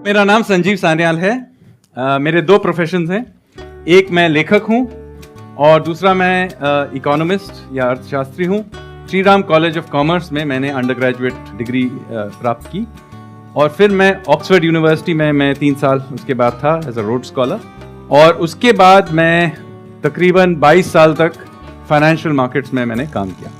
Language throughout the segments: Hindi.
मेरा नाम संजीव सान्याल है। मेरे दो प्रोफेशंस हैं। एक मैं लेखक हूं और दूसरा मैं इकोनॉमिस्ट या अर्थशास्त्री हूं। Shri Ram college of commerce में मैंने अंडर ग्रेजुएट डिग्री प्राप्त की और फिर मैं ऑक्सफोर्ड यूनिवर्सिटी में मैं 3 साल उसके बाद था एज अ रोड स्कॉलर, और उसके बाद मैं तकरीबन 22 साल तक फाइनेंशियल मार्केट्स में मैंने काम किया।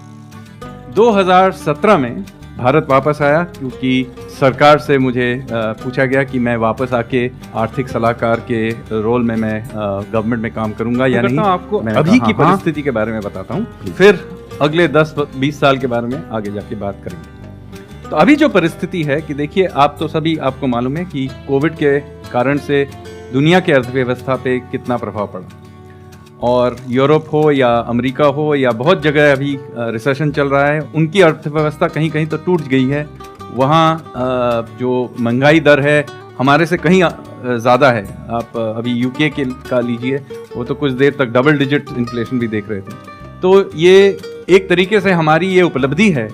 2017 में भारत वापस आया क्योंकि सरकार से मुझे पूछा गया कि मैं वापस आके आर्थिक सलाहकार के रोल में मैं गवर्नमेंट में काम करूंगा या नहीं। आपको अभी की परिस्थिति के बारे में बताता हूँ, फिर अगले 10-20 साल के बारे में आगे जाके बात करेंगे। तो अभी जो परिस्थिति है कि देखिए, आपको मालूम है कि कोविड के कारण से दुनिया के अर्थव्यवस्था पे कितना प्रभाव पड़ा, और यूरोप हो या अमेरिका हो या बहुत जगह अभी रिसेशन चल रहा है, उनकी अर्थव्यवस्था कहीं कहीं तो टूट गई है। वहाँ जो महंगाई दर है हमारे से कहीं ज़्यादा है। आप अभी यूके का लीजिए, वो तो कुछ देर तक डबल डिजिट इन्फ्लेशन भी देख रहे थे। तो ये एक तरीके से हमारी ये उपलब्धि है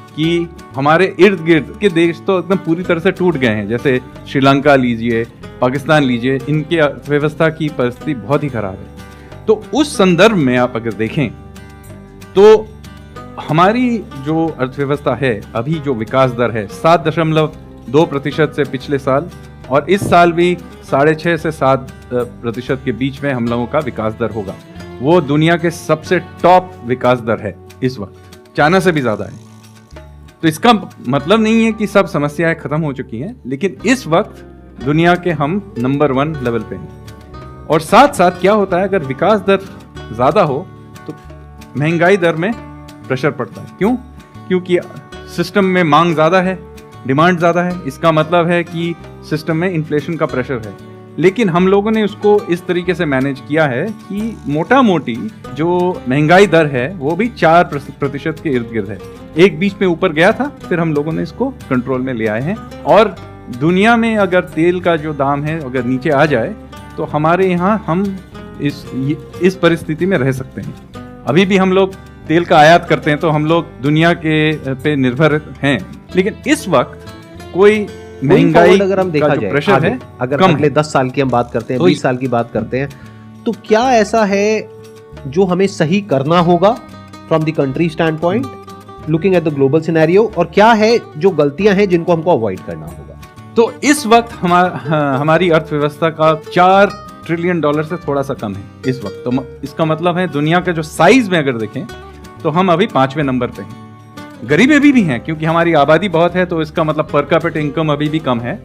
कि हमारे इर्द गिर्द के देश तो एकदम पूरी तरह से टूट गए हैं। जैसे श्रीलंका लीजिए, पाकिस्तान लीजिए, इनके अर्थव्यवस्था की परिस्थिति बहुत ही खराब है। तो उस संदर्भ में आप अगर देखें तो हमारी जो अर्थव्यवस्था है, अभी जो विकास दर है 7.2% से पिछले साल, और इस साल भी 6.5 से 7% के बीच में हम लोगों का विकास दर होगा। वो दुनिया के सबसे टॉप विकास दर है इस वक्त, चाइना से भी ज़्यादा है। तो इसका मतलब नहीं है कि सब समस्याएं खत्म हो चुकी हैं, लेकिन इस वक्त दुनिया के हम नंबर 1 लेवल पे हैं। और साथ साथ क्या होता है, अगर विकास दर ज़्यादा हो तो महंगाई दर में प्रेशर पड़ता है। क्यों? क्योंकि सिस्टम में मांग ज़्यादा है, डिमांड ज़्यादा है। इसका मतलब है कि सिस्टम में इन्फ्लेशन का प्रेशर है। लेकिन हम लोगों ने उसको इस तरीके से मैनेज किया है कि मोटा मोटी जो महंगाई दर है वो भी 4% के इर्द गिर्द है। एक बीच में ऊपर गया था, फिर हम लोगों ने इसको कंट्रोल में ले आए हैं। और दुनिया में अगर तेल का जो दाम है अगर नीचे आ जाए तो हमारे यहाँ हम इस परिस्थिति में रह सकते हैं। अभी भी हम लोग तेल का आयात करते हैं, तो हम लोग दुनिया के पे निर्भर हैं। लेकिन इस वक्त कोई महंगाई अगर हम देखा का जो प्रेशर है, अगर अगले 10 साल की हम बात करते हैं, 20 साल की बात करते हैं, तो क्या ऐसा है जो हमें सही करना होगा from the country stand point, looking at the global scenario, और क्या है जो गलतियां हैं जिनको हमको अवॉइड करना होगा? तो इस वक्त हमारी अर्थव्यवस्था का $4 ट्रिलियन से थोड़ा सा कम है इस वक्त। तो इसका मतलब है दुनिया का जो साइज में अगर देखें तो हम अभी 5वें नंबर पे हैं। गरीबी अभी भी हैं क्योंकि हमारी आबादी बहुत है, तो इसका मतलब पर कैपिटा इनकम अभी भी कम है।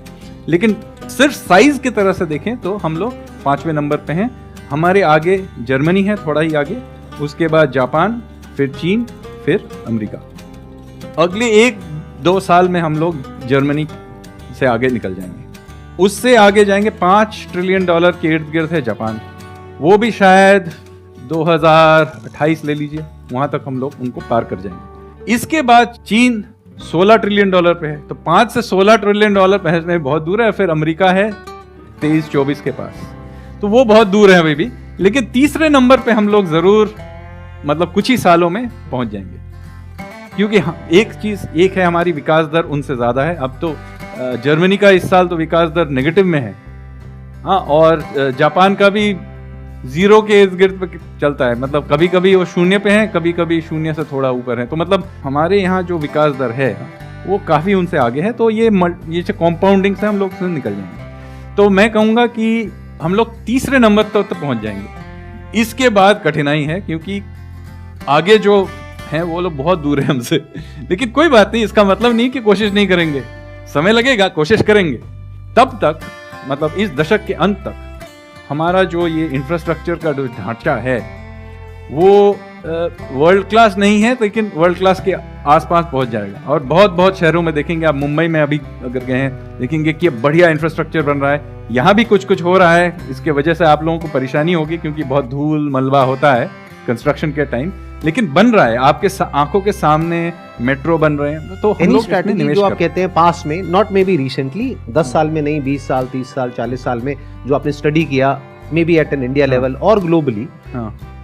लेकिन सिर्फ साइज की तरह से देखें तो हम लोग 5वें नंबर पे हैं। हमारे आगे जर्मनी है, थोड़ा ही आगे, उसके बाद जापान, फिर चीन, फिर अमेरिका। अगले 1-2 साल में हम लोग जर्मनी से आगे निकल जाएंगे। उससे आगे जाएंगे, $5 ट्रिलियन के इर्द गिर्द है जापान। वो भी शायद 2028 ले लीजिए, वहां तक हम लोग उनको पार कर जाएंगे। इसके बाद चीन $16 ट्रिलियन पे है। तो 5 से $16 ट्रिलियन पहुंचने में बहुत दूर है। फिर अमेरिका है 23-24 के पास, तो वो बहुत दूर है अभी भी। लेकिन तीसरे नंबर पे हम लोग जरूर, मतलब कुछ ही सालों में पहुंच जाएंगे। क्योंकि एक है हमारी विकास दर उनसे ज्यादा है। अब तो जर्मनी का इस साल तो विकास दर नेगेटिव में है, हाँ, और जापान का भी 0 के इर्द गिर्द पे चलता है। मतलब कभी कभी वो 0 पे है, कभी कभी 0 से थोड़ा ऊपर है। तो मतलब हमारे यहाँ जो विकास दर है वो काफ़ी उनसे आगे है। तो ये कॉम्पाउंडिंग से हम लोग से निकल जाएंगे। तो मैं कहूँगा कि हम लोग तीसरे नंबर तक पहुँच जाएंगे। इसके बाद कठिनाई है क्योंकि आगे जो है वो लोग बहुत दूर है हमसे। लेकिन कोई बात नहीं, इसका मतलब नहीं कि कोशिश नहीं करेंगे। समय लगेगा, कोशिश करेंगे। तब तक, मतलब इस दशक के अंत तक, हमारा जो ये इंफ्रास्ट्रक्चर का जो ढांचा है वो वर्ल्ड क्लास नहीं है, लेकिन वर्ल्ड क्लास के आसपास पहुंच जाएगा। और बहुत बहुत शहरों में देखेंगे आप, मुंबई में अभी अगर गए हैं देखेंगे कि बढ़िया इंफ्रास्ट्रक्चर बन रहा है। यहाँ भी कुछ कुछ हो रहा है। इसके वजह से आप लोगों को परेशानी होगी क्योंकि बहुत धूल मलबा होता है कंस्ट्रक्शन के टाइम, लेकिन बन रहा है आपके आंखों के सामने। मेट्रो बन रहे हैं। तो एनी स्ट्रैटेजी जो आप कहते हैं पास में, नॉट मे बी रिसेंटली, 10 साल में नहीं, 20 साल, 30 साल, 40 साल में जो आपने स्टडी किया, may be at an India level और globally,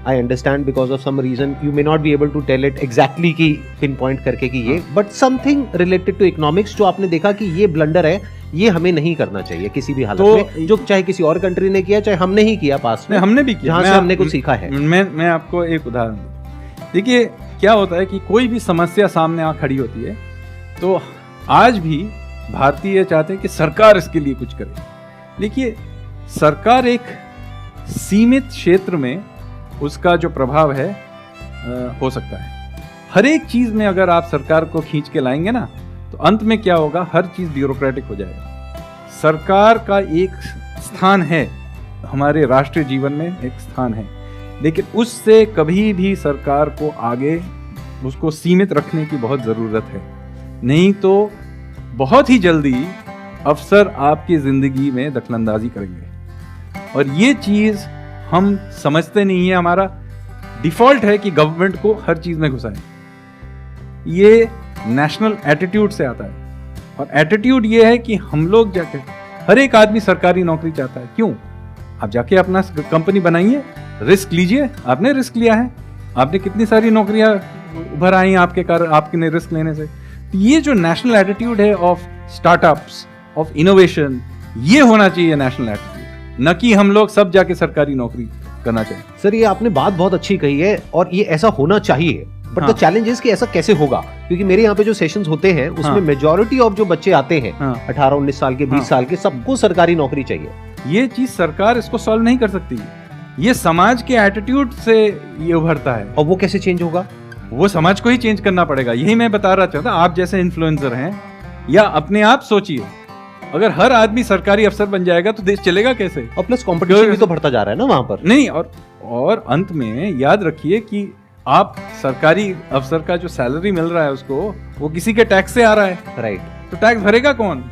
I understand because of some reason you may not be able to tell it exactly कि पिन पॉइंट करके कि ये, but something related to economics जो आपने देखा कि ये ब्लंडर है ये हमें नहीं करना चाहिए किसी भी हालत तो में, जो चाहे किसी और कंट्री ने किया चाहे हमने ही किया पास में, हमने भी किया, जहां से हमने कुछ सीखा है। मैं आपको एक उदाहरण दूं। देखिए क्या होता है कि कोई भी समस्या सामने आ खड़ी होती है तो आज भी भारतीय चाहते हैं कि सरकार इसके लिए कुछ करे। देखिए सरकार एक सीमित क्षेत्र में उसका जो प्रभाव है हो सकता है। हर एक चीज में अगर आप सरकार को खींच के लाएंगे ना तो अंत में क्या होगा, हर चीज ब्यूरोक्रेटिक हो जाएगा। सरकार का एक स्थान है हमारे राष्ट्रीय जीवन में, एक स्थान है, लेकिन उससे कभी भी सरकार को आगे उसको सीमित रखने की बहुत जरूरत है। नहीं तो बहुत ही जल्दी अफसर आपकी जिंदगी में दखलंदाजी करेंगे और ये चीज हम समझते नहीं है। हमारा डिफॉल्ट है कि गवर्नमेंट को हर चीज में घुसाएं। ये नेशनल एटीट्यूड से आता है और एटीट्यूड ये है कि हम लोग जाके, हर एक आदमी सरकारी नौकरी चाहता है। क्यों? आप जाके अपना कंपनी बनाइए, रिस्क लीजिए। आपने रिस्क लिया है, आपने कितनी सारी नौकरियां उभर आई आपके कारण, आपने रिस्क लेने से। तो ये जो नेशनल एटीट्यूड है ऑफ स्टार्टअप्स, ऑफ इनोवेशन, ये होना चाहिए नेशनल एटीट्यूड, न कि हम लोग सब जाके सरकारी नौकरी करना चाहिए। सर ये आपने बात बहुत अच्छी कही है और ये ऐसा होना चाहिए, बट द चैलेंज इज कि ऐसा कैसे होगा, क्योंकि मेरे यहाँ पे जो सेशंस होते हैं उसमें मेजॉरिटी ऑफ जो बच्चे आते हैं 18-19 साल के, 20 साल के, सबको सरकारी नौकरी चाहिए। ये चीज सरकार इसको सॉल्व नहीं कर सकती, ये समाज के एटीट्यूड से ये उभरता है। और वो कैसे चेंज होगा? वो समाज को ही चेंज करना पड़ेगा। यही मैं बता रहा चाहता। आप जैसे इन्फ्लुएंसर हैं, या अपने आप सोचिए, अगर हर आदमी सरकारी अफसर बन जाएगा तो देश चलेगा कैसे? और प्लस कंपटीशन भी तो बढ़ता जा रहा है ना वहां पर। नहीं, और अंत में याद रखिए कि आप सरकारी अफसर का जो सैलरी मिल रहा है उसको, वो किसी के टैक्स से आ रहा है, राइट? तो टैक्स भरेगा कौन?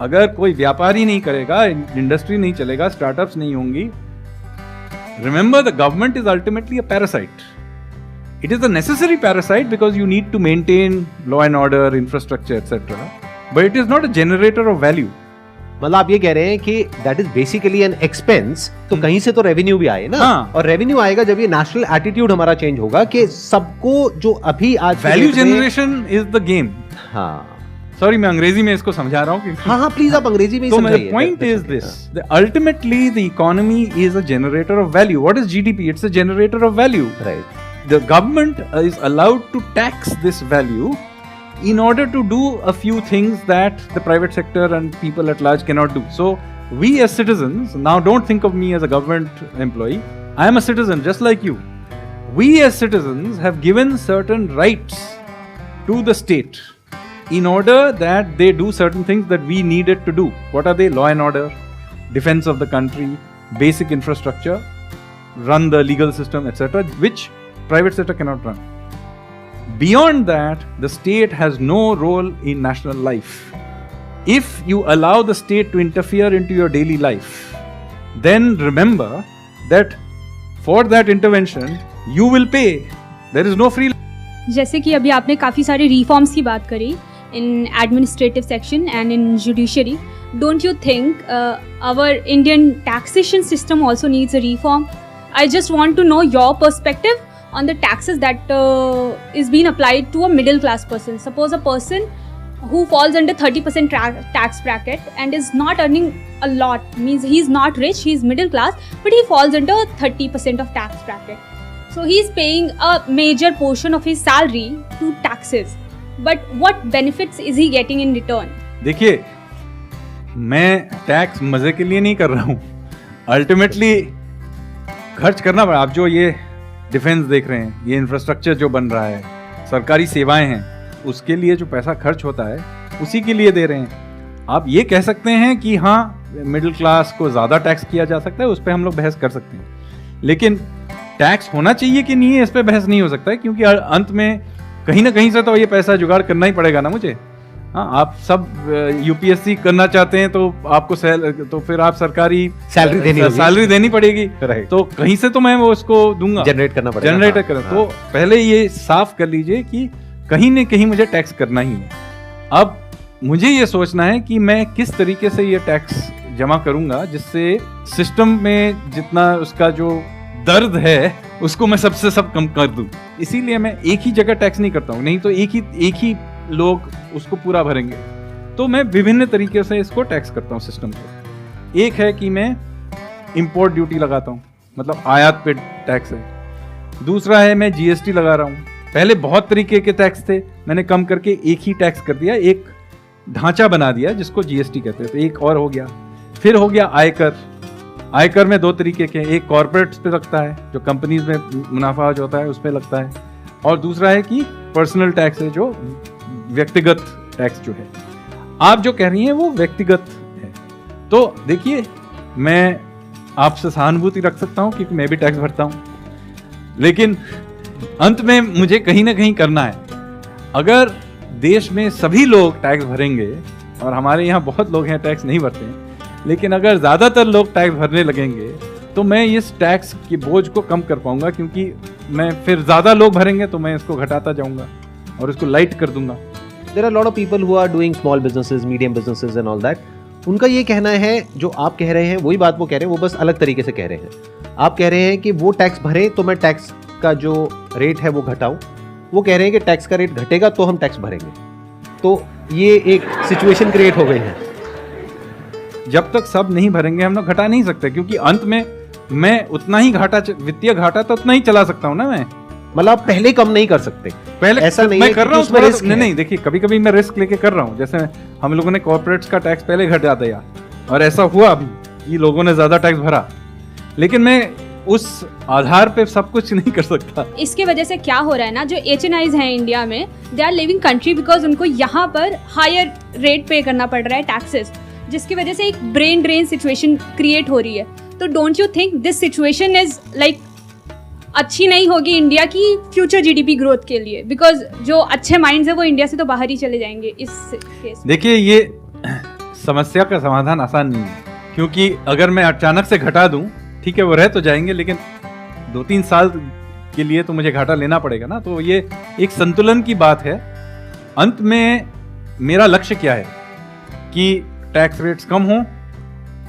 अगर कोई व्यापार ही नहीं करेगा, इंडस्ट्री नहीं चलेगा, स्टार्टअप्स नहीं होंगी। Remember the government is ultimately a parasite. It is a necessary parasite because you need to maintain law and order, infrastructure, etc. But it is not a generator of value. मतलब आप ये कह रहे हैं कि that is basically an expense, तो कहीं से तो रेवेन्यू भी आए ना। हाँ। और रेवेन्यू आएगा जब ये नेशनल एटीट्यूड हमारा चेंज होगा कि सबको जो अभी आज value generation is the game. हाँ, सॉरी मैं अंग्रेजी में इसको समझा रहा हूँ। हाँ प्लीज आप अंग्रेजी में ही समझाइए। Point is this, ultimately the economy is a generator off value. What is GDP? It's a generator off value. Right. The government is allowed to tax this value in order to do a few things that the private sector and people at large cannot do. So we as citizens, now don't think of me as a government employee, I am a citizen just like you. We as citizens have given certain rights to the state in order that they do certain things that we needed to do. What are they? Law and order, defense of the country, basic infrastructure, run the legal system, etc., which private sector cannot run. Beyond that, the state has no role in national life. If you allow the state to interfere into your daily life, then remember that for that intervention you will pay. There is no free. जैसे कि अभी आपने काफ़ी सारे रिफॉर्म्स की बात करी in administrative section and in judiciary. Don't you think our Indian taxation system also needs a reform? I just want to know your perspective on the taxes that is being applied to a middle class person. Suppose a person who falls under 30% tax bracket and is not earning a lot, means he is not rich, he is middle class, but he falls under 30% of tax bracket. So he is paying a major portion of his salary to taxes. But what benefits is he getting in return? देखिए, मैं टैक्स मजे के लिए नहीं कर रहा हूँ. अल्टीमेटली खर्च करना पड़ा. आप जो ये डिफेंस देख रहे हैं, ये इंफ्रास्ट्रक्चर जो बन रहा है, सरकारी सेवाएं हैं, उसके लिए जो पैसा खर्च होता है उसी के लिए दे रहे हैं. आप ये कह सकते हैं कि हाँ मिडिल क्लास को ज़्यादा टैक्स किया जा सकता है, उस पर हम लोग बहस कर सकते हैं, लेकिन टैक्स होना चाहिए कि नहीं है इस पर बहस नहीं हो सकता है, क्योंकि अंत में कहीं ना कहीं से तो ये पैसा जुगाड़ करना ही पड़ेगा ना मुझे. हाँ, आप सब यूपीएससी करना चाहते हैं तो आपको तो फिर आप सरकारी सैलरी देनी पड़ेगी. तो कहीं से तो मैं वो उसको दूंगा, जनरेट करना पड़ेगा. जनरेट करना. तो पहले ये साफ कर लीजिए कि कहीं न कहीं मुझे टैक्स करना ही है. अब मुझे ये सोचना है कि मैं किस तरीके से ये टैक्स जमा करूंगा जिससे सिस्टम में जितना उसका जो दर्द है उसको मैं सबसे सब कम कर दूं. इसीलिए मैं एक ही जगह टैक्स नहीं करता हूं, नहीं तो एक ही लोग उसको पूरा भरेंगे. तो मैं विभिन्न तरीके से इसको टैक्स करता हूँ सिस्टम को। एक है कि मैं इंपोर्ट ड्यूटी लगाता हूँ, मतलब आयात पे टैक्स है। दूसरा है मैं जीएसटी लगा रहा हूँ। पहले बहुत तरीके के टैक्स थे, मैंने कम करके एक ही टैक्स कर दिया, एक ढांचा बना दिया जिसको जीएसटी कहते हैं। तो एक और हो गया, फिर हो गया आयकर। आयकर में 2 तरीके के, एक कॉर्पोरेट्स पे लगता है जो कंपनीज में मुनाफा जो होता है उस पे लगता है, और दूसरा है कि पर्सनल टैक्स है जो व्यक्तिगत टैक्स जो है। आप जो कह रही हैं वो व्यक्तिगत है। तो देखिए, मैं आपसे सहानुभूति रख सकता हूँ क्योंकि मैं भी टैक्स भरता हूँ, लेकिन अंत में मुझे कहीं ना कहीं करना है। अगर देश में सभी लोग टैक्स भरेंगे, और हमारे यहाँ बहुत लोग हैं टैक्स नहीं भरते हैं, लेकिन अगर ज़्यादातर लोग टैक्स भरने लगेंगे तो मैं इस टैक्स के बोझ को कम कर पाऊंगा, क्योंकि मैं फिर ज़्यादा लोग भरेंगे तो मैं इसको घटाता जाऊंगा और इसको लाइट कर दूंगा। There are a lot of people who are doing small businesses, medium businesses and all that. उनका ये कहना है, जो आप कह रहे हैं वही बात वो कह रहे हैं, वो बस अलग तरीके से कह रहे हैं। आप कह रहे हैं कि वो टैक्स भरें तो मैं टैक्स का जो रेट है वो घटाऊं, वो कह रहे हैं कि टैक्स का रेट घटेगा तो हम टैक्स भरेंगे। तो ये एक सिचुएशन क्रिएट हो गई है। जब तक सब नहीं भरेंगे हम लोग घटा नहीं सकते, क्योंकि अंत में मैं उतना ही घाटा, वित्तीय घाटा तो उतना ही चला सकता हूँ ना मैं। मतलब आप पहले कम नहीं कर सकते, पहले ऐसा नहीं मैं है कर रहा हूँ उसमें रिस्क है। नहीं, देखिए कभी कभी मैं रिस्क लेके कर रहा हूँ। जैसे हम लोगों ने कॉर्पोरेट्स का टैक्स पहले घटा दिया और ऐसा हुआ भी कि लोगों ने ज्यादा टैक्स भरा, लेकिन मैं उस आधार पे सब कुछ नहीं कर सकता। इसके वजह से क्या हो रहा है ना, जो HNIs हैं इंडिया में, they are living country because उनको यहाँ पर हायर रेट पे करना पड़ रहा है टैक्सेस, जिसकी वजह से एक ब्रेन ड्रेन सिचुएशन क्रिएट हो रही है। तो don't you think this situation is like अच्छी नहीं होगी इंडिया की फ्यूचर GDP ग्रोथ के लिए, बिकॉज जो अच्छे माइंड्स है वो इंडिया से तो बाहर ही चले जाएंगे इस केस। देखिए, ये समस्या का समाधान आसान नहीं है, क्योंकि अगर मैं अचानक से घटा दूं, ठीक है वो रह तो जाएंगे, लेकिन 2-3 साल के लिए तो मुझे घाटा लेना पड़ेगा ना। तो ये एक संतुलन की बात है। अंत में मेरा लक्ष्य क्या है कि टैक्स रेट्स कम हो,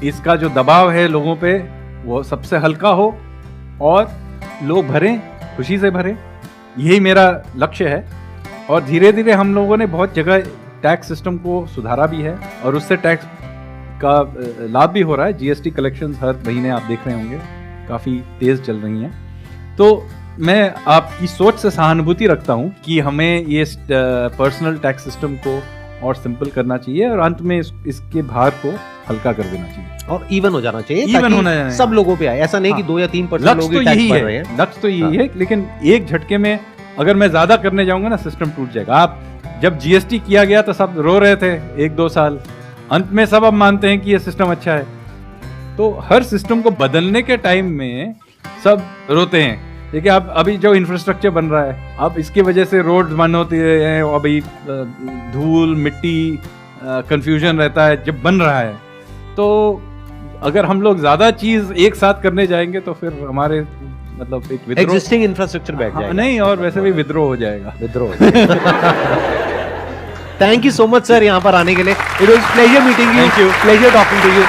इसका जो दबाव है लोगों पे वो सबसे हल्का हो और लोग भरें, खुशी से भरें, यही मेरा लक्ष्य है। और धीरे धीरे हम लोगों ने बहुत जगह टैक्स सिस्टम को सुधारा भी है और उससे टैक्स का लाभ भी हो रहा है। जीएसटी कलेक्शंस हर महीने आप देख रहे होंगे काफ़ी तेज़ चल रही हैं। तो मैं आपकी सोच से सहानुभूति रखता हूं कि हमें ये पर्सनल टैक्स सिस्टम को और सिंपल करना चाहिए और अंत में इसके भार को हल्का कर देना चाहिए और इवन हो जाना चाहिए, इवन होना चाहिए, सब लोगों पे आए। ऐसा नहीं कि 2 या 3% लोग ही टैक्स भर रहे हैं। लक्ष्य तो यही है, लेकिन एक झटके में अगर मैं ज्यादा करने जाऊंगा ना, सिस्टम टूट जाएगा। आप जब जीएसटी किया गया तो सब रो रहे थे 1-2 साल, अंत में सब अब मानते हैं कि ये सिस्टम अच्छा है। तो हर सिस्टम को बदलने के टाइम में सब रोते हैं। देखिए, अब अभी जो इंफ्रास्ट्रक्चर बन रहा है, अब इसकी वजह से रोड्स बंद होते हैं, अभी धूल मिट्टी कंफ्यूजन रहता है जब बन रहा है। तो अगर हम लोग ज्यादा चीज एक साथ करने जाएंगे तो फिर हमारे मतलब एक विद्रोह, एग्जिस्टिंग इंफ्रास्ट्रक्चर बैठ जाएगा। नहीं, और वैसे भी विद्रोह हो जाएगा। Thank you so much sir यहाँ पर आने के लिए। It was pleasure meeting you, pleasure talking to you.